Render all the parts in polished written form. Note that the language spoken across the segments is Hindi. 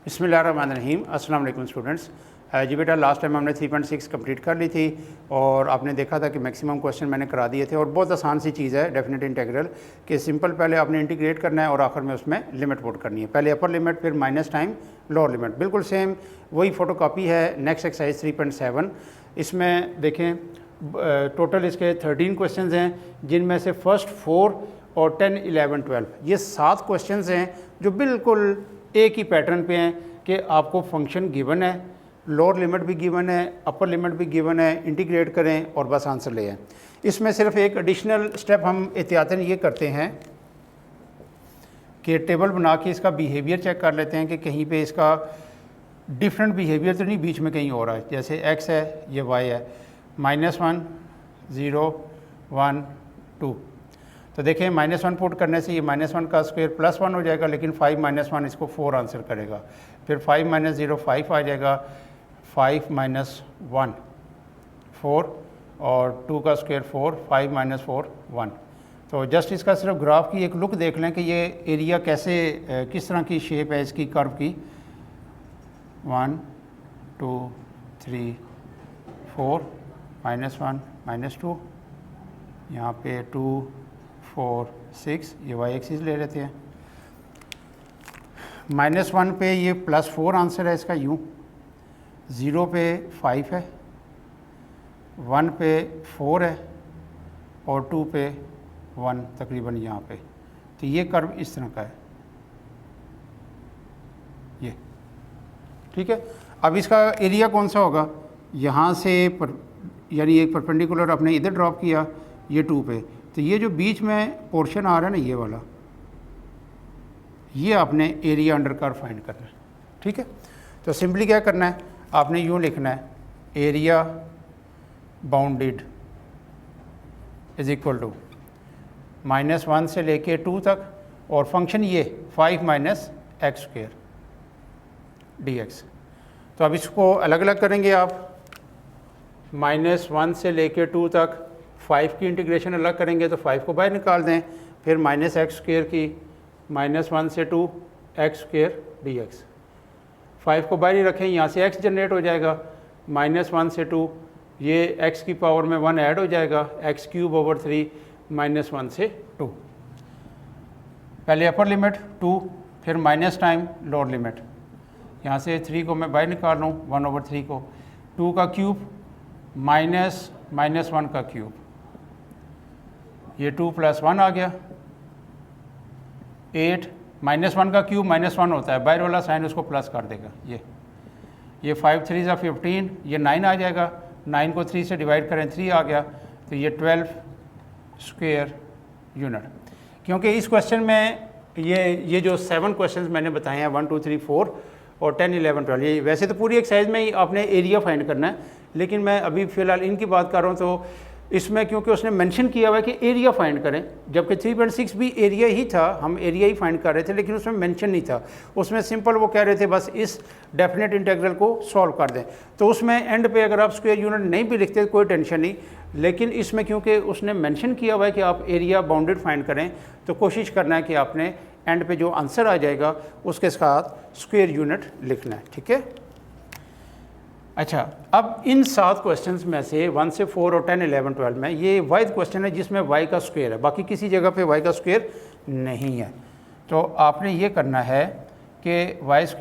बिस्मिल्लाहिर्रहमानिर्रहीम। अस्सलाम वालेकुम स्टूडेंट्स। जी बेटा, लास्ट टाइम हमने 3.6 कंप्लीट कर ली थी और आपने देखा था कि मैक्सिमम क्वेश्चन मैंने करा दिए थे और बहुत आसान सी चीज़ है डेफिनेट इंटीग्रल कि सिंपल पहले आपने इंटीग्रेट करना है और आखिर में उसमें लिमिट पुट करनी है। पहले अपर लिमिट फिर माइनस टाइम लोअर लिमिट, बिल्कुल सेम वही फ़ोटो कापी है। नेक्स्ट एक्सरसाइज 3.7, इसमें देखें टोटल इसके 13 क्वेश्चन हैं जिनमें से फर्स्ट 4 और 10, 11, 12 ये 7 क्वेश्चन हैं जो बिल्कुल एक ही पैटर्न पे हैं कि आपको फंक्शन गिवन है, लोअर लिमिट भी गिवन है, अपर लिमिट भी गिवन है, इंटीग्रेट करें और बस आंसर ले आएं। इसमें सिर्फ एक एडिशनल स्टेप हम एहतियातन ये करते हैं कि टेबल बना के इसका बिहेवियर चेक कर लेते हैं कि कहीं पे इसका डिफरेंट बिहेवियर तो नहीं बीच में कहीं हो रहा है। जैसे x है, ये y है, -1, 0, 1, 2। तो देखें -1 पुट करने से ये -1 का स्क्वायर +1 हो जाएगा, लेकिन 5 - 1 इसको 4 आंसर करेगा। फिर 5 - 0 5 आ जाएगा, 5 - 1 4 और 2 का स्क्वायर 4, 5 - 4 1। तो जस्ट इसका सिर्फ ग्राफ की एक लुक देख लें कि ये एरिया कैसे किस तरह की शेप है इसकी कर्व की। 1 2 3 4 -1 -2, यहाँ पे 2 4 6, ये y एक्सिस ले लेते हैं। -1 पे ये +4 आंसर है इसका यूँ, 0 पे 5 है, 1 पे 4 है और 2 पे 1 तकरीबन यहाँ पे। तो ये कर्व इस तरह का है ये, ठीक है। अब इसका एरिया कौन सा होगा, यहाँ से यानी एक परपेंडिकुलर आपने इधर ड्रॉप किया, ये 2 पे, तो ये जो बीच में पोर्शन आ रहा है ना ये वाला, ये आपने एरिया अंडर कर्व फाइंड करना है, ठीक है। तो सिंपली क्या करना है, आपने यूँ लिखना है area bounded is equal to -1 से लेके 2 तक और फंक्शन ये 5 - x² dx। तो अब इसको अलग अलग करेंगे आप, -1 से लेके 2 तक 5 की इंटीग्रेशन अलग करेंगे तो 5 को बाहर निकाल दें, फिर -x² की -1 से 2 x² dx। 5 को बाहर ही रखें, यहाँ से x जनरेट हो जाएगा, -1 से 2 ये x की पावर में 1 ऐड हो जाएगा, x³/3 -1 से 2। पहले अपर लिमिट 2, फिर माइनस टाइम लोअर लिमिट, यहाँ से 3 को मैं बाहर निकाल रहा हूँ 1/3 को, 2 का क्यूब -1 का क्यूब, ये 2 + 1 आ गया 8, -1 का क्यूब -1 होता है, बाहर वाला साइन उसको प्लस कर देगा। ये 5 3 = 15, ये 9 आ जाएगा, 9 को 3 से डिवाइड करें 3 आ गया, तो ये 12 स्क्वायर यूनिट। क्योंकि इस क्वेश्चन में ये जो 7 क्वेश्चंस मैंने बताए हैं 1 2 3 4 और 10 11 12, ये वैसे तो पूरी एक्सरसाइज में ही आपने एरिया फाइंड करना है, लेकिन मैं अभी फ़िलहाल इनकी बात कर रहा हूँ। तो इसमें क्योंकि उसने मेंशन किया हुआ है कि एरिया फाइंड करें, जबकि 3.6 भी एरिया ही था, हम एरिया ही फाइंड कर रहे थे, लेकिन उसमें मेंशन नहीं था। उसमें सिंपल वो कह रहे थे बस इस डेफिनेट इंटीग्रल को सॉल्व कर दें। तो उसमें एंड पे अगर आप स्क्वायर यूनिट नहीं भी लिखते कोई टेंशन नहीं, लेकिन इसमें क्योंकि उसने मेंशन किया हुआ है कि आप एरिया बाउंडेड फाइंड करें, तो कोशिश करना है कि आपने एंड पे जो आंसर आ जाएगा उसके साथ स्क्वायर यूनिट लिखना है, ठीक है। अच्छा, अब इन 7 क्वेश्चंस में से 1 से 4 और 10 11 12 में ये वाइड क्वेश्चन है जिसमें y का स्क्वायर है, बाकी किसी जगह पे y का स्क्वायर नहीं है। तो आपने ये करना है कि y² =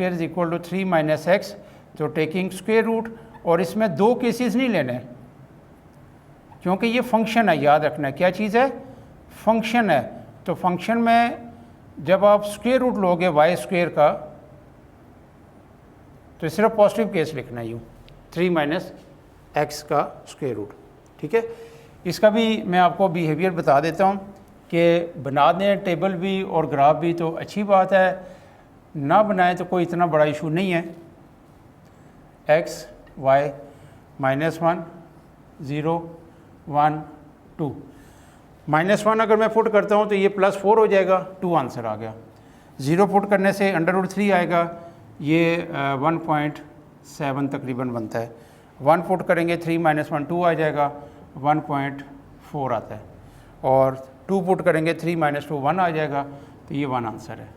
3 - x, तो टेकिंग स्क्वायर रूट, और इसमें 2 केसेस नहीं लेने क्योंकि ये फंक्शन है, याद रखना है क्या चीज़ है, फंक्शन है। तो फंक्शन में जब आप स्क्वायर रूट लोगे y² का, तो सिर्फ पॉजिटिव केस लिखना है यूँ, 3 - x का स्क्वायर रूट, ठीक है। इसका भी मैं आपको बिहेवियर बता देता हूँ कि बना दें टेबल भी और ग्राफ भी तो अच्छी बात है, ना बनाएं तो कोई इतना बड़ा इशू नहीं है। x y -1 0 1 2, -1 अगर मैं पुट करता हूँ तो ये +4 हो जाएगा, 2 आंसर आ गया। 0 पुट करने से √3 आएगा, ये 1.7 तकरीबन बनता है। 1 पुट करेंगे 3 - 1 2 आ जाएगा, 1.4 आता है, और 2 पुट करेंगे 3 - 2 1 आ जाएगा, तो ये 1 आंसर है।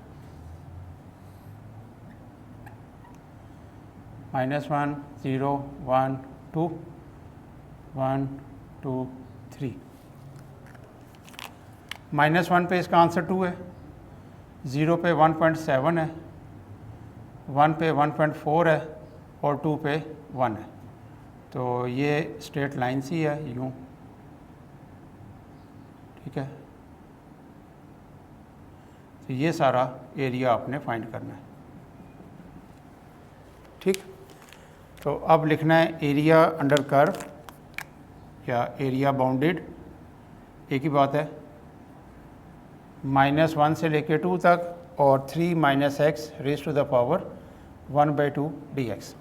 -1 0 1 2 1 2 3। -1 पे इसका आंसर 2 है, 0 पे 1.7 है, 1 पे 1.4 है और 2 पे 1 है। तो ये स्ट्रेट लाइन सी है यूँ, ठीक है। तो ये सारा एरिया आपने फाइंड करना है, ठीक। तो अब लिखना है एरिया अंडर कर्व या एरिया बाउंडेड, एक ही बात है, -1 से लेके 2 तक और 3 - x raise to the power 1/2 dx।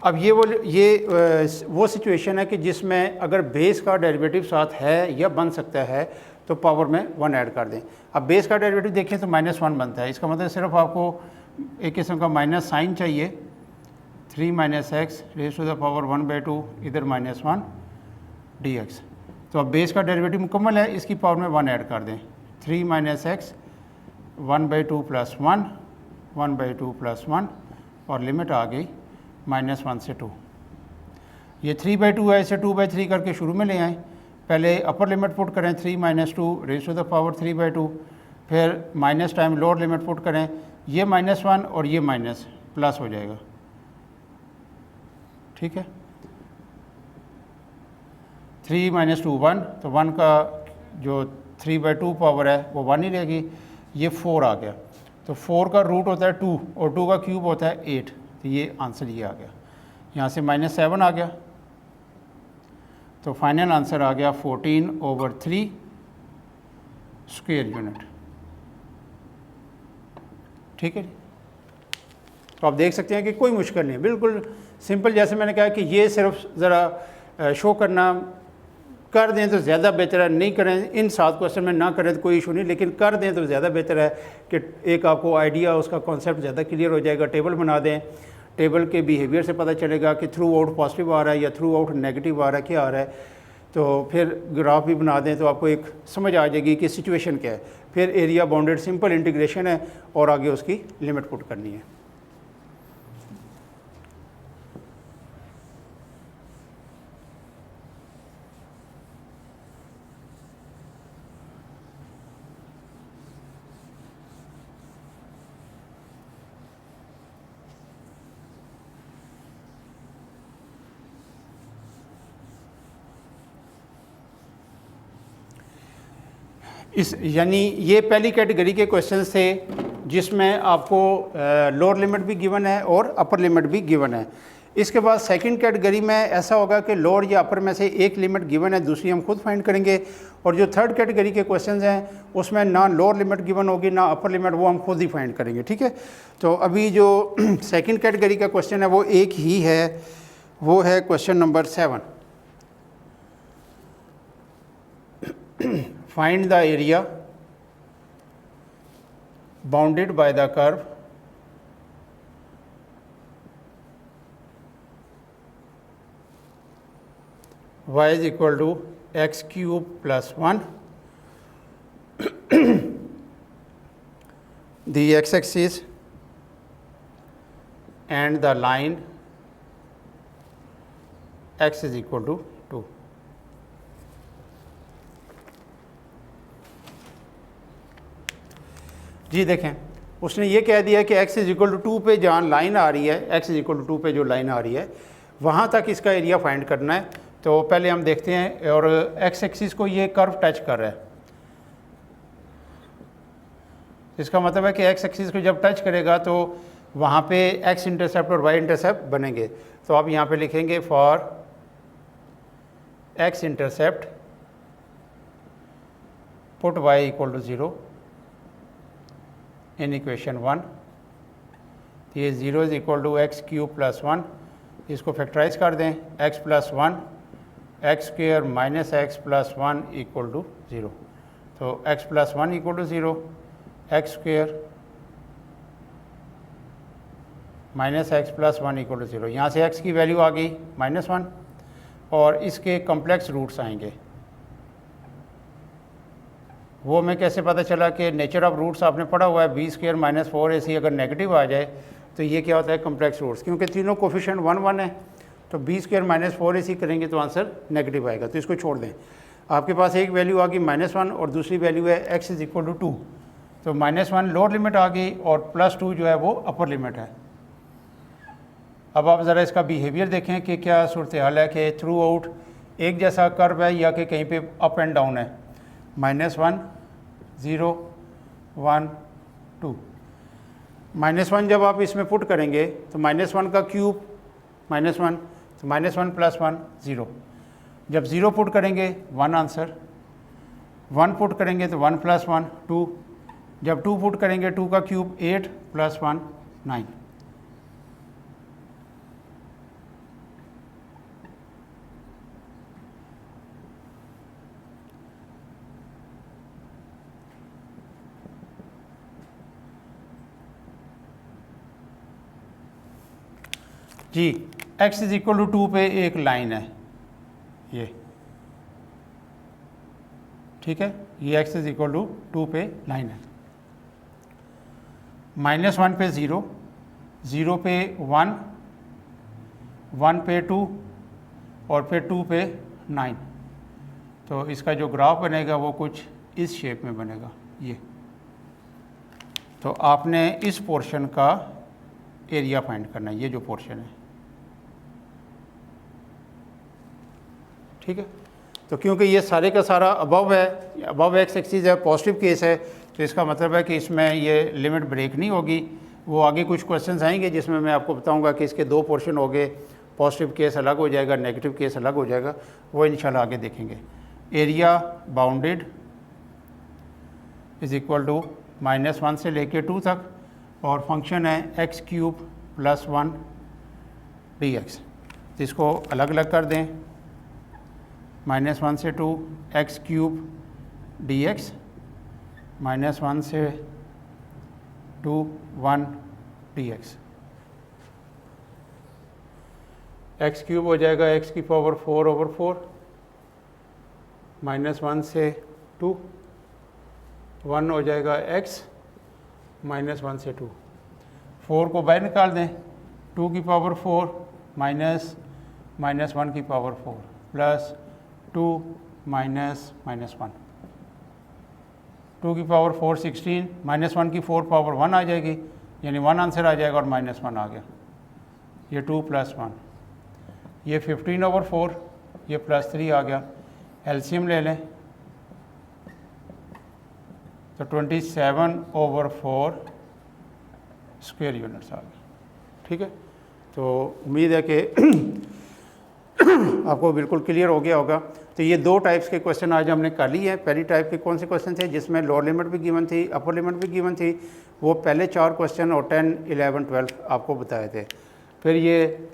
अब ये वो सिचुएशन है कि जिसमें अगर बेस का डेरिवेटिव साथ है या बन सकता है तो पावर में 1 ऐड कर दें। अब बेस का डेरिवेटिव देखें तो -1 बनता है, इसका मतलब सिर्फ आपको एक किस्म का माइनस साइन चाहिए, 3 - x raise to the power 1/2 इधर -1 dx। तो अब बेस का डेरिवेटिव मुकम्मल है, इसकी पावर में 1 ऐड कर दें, 3 - x 1/2 + 1 1/2 + 1 और लिमिट आ गई -1 से 2। ये 3/2 है, इसे 2/3 करके शुरू में ले आएँ। पहले अपर लिमिट पुट करें 3 - 2 रेज़ टू द पावर 3/2, फिर minus time lower limit put करें, ये -1 और ये माइनस प्लस हो जाएगा, ठीक है। 3 - 2 1, तो 1 का जो 3/2 पावर है वो 1 ही रहेगी, ये 4 आ गया। तो 4 का रूट होता है 2 और 2 का क्यूब होता है 8, तो ये आंसर ये आ गया। यहाँ से -7 आ गया, तो फाइनल आंसर आ गया 14/3 स्क्वायर यूनिट, ठीक है। तो आप देख सकते हैं कि कोई मुश्किल नहीं, बिल्कुल सिंपल। जैसे मैंने कहा कि ये सिर्फ ज़रा शो करना, कर दें तो ज़्यादा बेहतर है, नहीं करें इन 7 क्वेश्चन में ना करें तो कोई इशू नहीं, लेकिन कर दें तो ज़्यादा बेहतर है कि एक आपको आइडिया, उसका कॉन्सेप्ट ज़्यादा क्लियर हो जाएगा। टेबल बना दें, टेबल के बिहेवियर से पता चलेगा कि थ्रू आउट पॉजिटिव आ रहा है या थ्रू आउट नेगेटिव आ रहा है, क्या आ रहा है। तो फिर ग्राफ भी बना दें तो आपको एक समझ आ जाएगी कि सिचुएशन क्या है। फिर एरिया बाउंडेड सिंपल इंटीग्रेशन है और आगे उसकी लिमिट पुट करनी है। इस यानी ये पहली कैटेगरी के क्वेश्चंस थे जिसमें आपको लोअर लिमिट भी गिवन है और अपर लिमिट भी गिवन है। इसके बाद सेकंड कैटेगरी में ऐसा होगा कि लोअर या अपर में से एक लिमिट गिवन है, दूसरी हम खुद फाइंड करेंगे। और जो थर्ड कैटेगरी के क्वेश्चंस हैं उसमें ना लोअर लिमिट गिवन होगी ना अपर लिमिट, वो हम खुद ही फाइंड करेंगे, ठीक है। तो अभी जो सेकंड कैटेगरी का क्वेश्चन है वो एक ही है, वो है question number 7। Find the area bounded by the curve y is equal to x cube plus 1. The x-axis and the line x is equal to 2. जी देखें, उसने ये कह दिया कि x इज इक्वल टू 2 पे जहाँ लाइन आ रही है, x इज इक्वल टू 2 पे जो लाइन आ रही है वहाँ तक इसका एरिया फाइंड करना है। तो पहले हम देखते हैं, और x एक्सिस को ये कर्व टच कर रहा है, इसका मतलब है कि x एक्सिस को जब टच करेगा तो वहाँ पे x इंटरसेप्ट और y इंटरसेप्ट बनेंगे। तो आप यहाँ पे लिखेंगे for x intercept put y equal to 0 in equation 1। ये 0 is equal to X cube plus 1, इसको फैक्टराइज कर दें, x plus 1 X square minus X plus 1 equal to 0। तो x plus 1 equal to 0, X square minus X plus 1 equal to 0। यहाँ से x की वैल्यू आ गई -1 और इसके कॉम्प्लेक्स रूट्स आएंगे। वो मैं कैसे पता चला कि नेचर ऑफ रूट्स आपने पढ़ा हुआ है, बी स्क्वेयर माइनस 4ac अगर नेगेटिव आ जाए तो ये क्या होता है कॉम्प्लेक्स रूट्स, क्योंकि तीनों कोफिशिएंट 1 1 है तो b² - 4ac करेंगे तो आंसर नेगेटिव आएगा, तो इसको छोड़ दें। आपके पास एक वैल्यू आ गई -1 और दूसरी वैल्यू है x = 2, तो -1 लोअर लिमिट आ गई और +2 जो है वो अपर लिमिट है। अब आप ज़रा इसका बिहेवियर देखें कि क्या सूरत हाल है कि थ्रू आउट एक जैसा कर्व है या कि कहीं पे अप एंड डाउन है। -1 0 1 2, -1 जब आप इसमें पुट करेंगे तो -1 का क्यूब -1, तो -1 + 1 0, जब 0 पुट करेंगे 1 आंसर, 1 पुट करेंगे तो 1 + 1 2, जब 2 पुट करेंगे 2 का क्यूब 8 + 1 9। जी x = 2 पे एक लाइन है ये, ठीक है, ये x = 2 पे लाइन है। -1 पे 0, 0 पे 1, 1 पे 2 और फिर 2 पे 9, तो इसका जो ग्राफ बनेगा वो कुछ इस शेप में बनेगा ये। तो आपने इस पोर्शन का एरिया फाइंड करना है, ये जो पोर्शन है, ठीक है। तो क्योंकि ये सारे का सारा अबव है, अबव x एक्सिस है, पॉजिटिव केस है, तो इसका मतलब है कि इसमें ये लिमिट ब्रेक नहीं होगी। वो आगे कुछ क्वेश्चंस आएंगे जिसमें मैं आपको बताऊंगा कि इसके 2 पोर्शन हो गए, पॉजिटिव केस अलग हो जाएगा, नेगेटिव केस अलग हो जाएगा, वो इंशाल्लाह आगे देखेंगे। एरिया बाउंडेड = -1 से लेके 2 तक और फंक्शन है x³ + 1 dx। तो इसको अलग अलग कर दें, -1 से 2 x³ dx, -1 से 2 1 dx, x³ हो जाएगा x⁴/4, -1 से 2, 1 हो जाएगा x, -1 से 2, 4 को बाहर निकाल दें, 2⁴ -1⁴ प्लस 2 -1, 2⁴ 16, -1⁴ 1 आ जाएगी, यानी 1 आंसर आ जाएगा और -1 आ गया, ये 2 + 1, ये 15/4, ये +3 आ गया। एलसीएम ले लें तो 27/4 स्क्वायर यूनिट्स आ गए, ठीक है। तो उम्मीद है कि आपको बिल्कुल क्लियर हो गया होगा। तो ये 2 टाइप्स के क्वेश्चन आज हमने कर लिए हैं। पहली टाइप के कौन से क्वेश्चन थे जिसमें लोअर लिमिट भी गिवन थी, अपर लिमिट भी गिवन थी, वो पहले 4 क्वेश्चन और 10 11 12 आपको बताए थे। फिर ये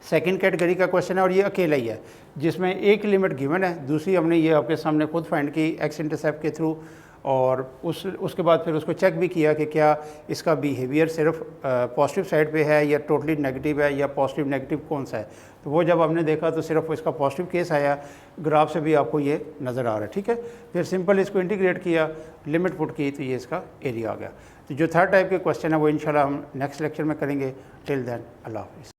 सेकंड कैटेगरी का क्वेश्चन है और ये अकेला ही है जिसमें एक लिमिट गिवन है, दूसरी हमने ये आपके सामने खुद फाइंड की एक्स इंटरसेप्ट के थ्रू, और उसके बाद फिर उसको चेक भी किया कि क्या इसका बिहेवियर सिर्फ पॉजिटिव साइड पे है या टोटली नेगेटिव है या पॉजिटिव नेगेटिव कौन सा है। तो वो जब हमने देखा तो सिर्फ इसका पॉजिटिव केस आया, ग्राफ से भी आपको ये नज़र आ रहा है, ठीक है। फिर सिंपल इसको इंटीग्रेट किया, लिमिट पुट की, तो ये इसका एरिया आ गया। तो जो थर्ड टाइप के क्वेश्चन है वो इंशाल्लाह हम नेक्स्ट लेक्चर में करेंगे। टिल देन अल्लाह हाफिज़।